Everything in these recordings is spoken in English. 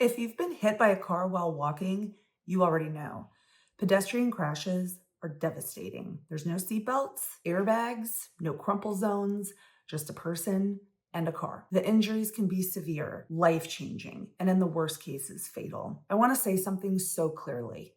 If you've been hit by a car while walking, you already know. Pedestrian crashes are devastating. There's no seatbelts, airbags, no crumple zones, just a person and a car. The injuries can be severe, life-changing, and in the worst cases, fatal. I want to say something so clearly.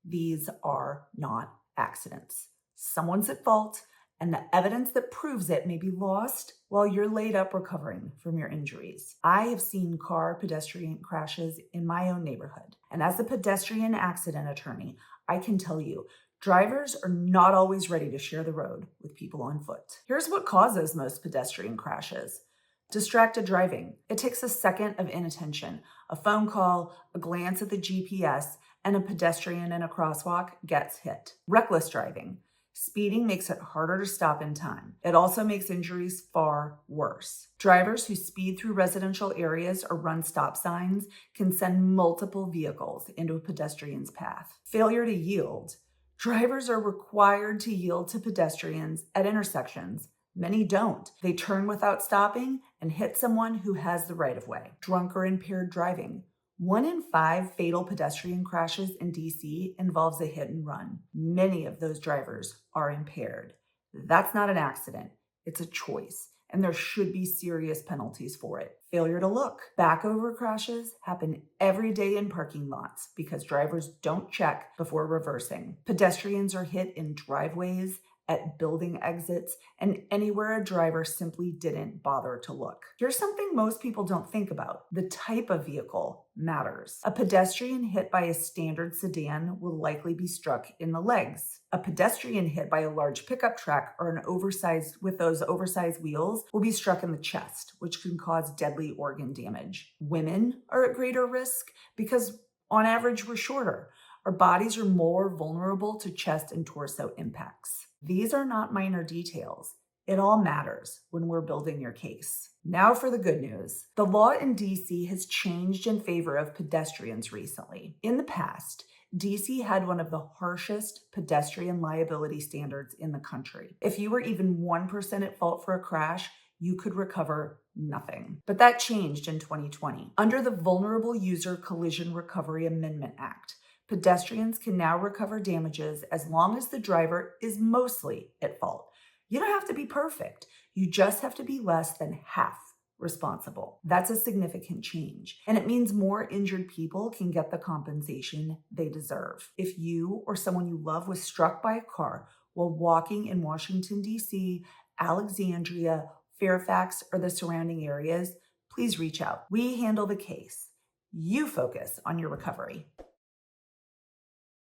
These are not accidents. Someone's at fault, and the evidence that proves it may be lost while you're laid up recovering from your injuries. I have seen car pedestrian crashes in my own neighborhood. And as a pedestrian accident attorney, I can tell you, drivers are not always ready to share the road with people on foot. Here's what causes most pedestrian crashes. Distracted driving. It takes a second of inattention, a phone call, a glance at the GPS, and a pedestrian in a crosswalk gets hit. Reckless driving. Speeding makes it harder to stop in time. It also makes injuries far worse. Drivers who speed through residential areas or run stop signs can send multiple vehicles into a pedestrian's path. Failure to yield. Drivers are required to yield to pedestrians at intersections. Many don't. They turn without stopping and hit someone who has the right of way. Drunk or impaired driving. 1 in 5 fatal pedestrian crashes in DC involves a hit and run. Many of those drivers are impaired. That's not an accident. It's a choice, and there should be serious penalties for it. Failure to look. Backover crashes happen every day in parking lots because drivers don't check before reversing. Pedestrians are hit in driveways, at building exits, and anywhere a driver simply didn't bother to look. Here's something most people don't think about. The type of vehicle matters. A pedestrian hit by a standard sedan will likely be struck in the legs. A pedestrian hit by a large pickup truck or an oversized wheels will be struck in the chest, which can cause deadly organ damage. Women are at greater risk because on average we're shorter. Our bodies are more vulnerable to chest and torso impacts. These are not minor details. It all matters when we're building your case. Now for the good news. The law in DC has changed in favor of pedestrians recently. In the past, DC had one of the harshest pedestrian liability standards in the country. If you were even 1% at fault for a crash, you could recover nothing. But that changed in 2020. Under the Vulnerable User Collision Recovery Amendment Act, pedestrians can now recover damages as long as the driver is mostly at fault. You don't have to be perfect. You just have to be less than half responsible. That's a significant change, and it means more injured people can get the compensation they deserve. If you or someone you love was struck by a car while walking in Washington, D.C., Alexandria, Fairfax, or the surrounding areas, please reach out. We handle the case. You focus on your recovery.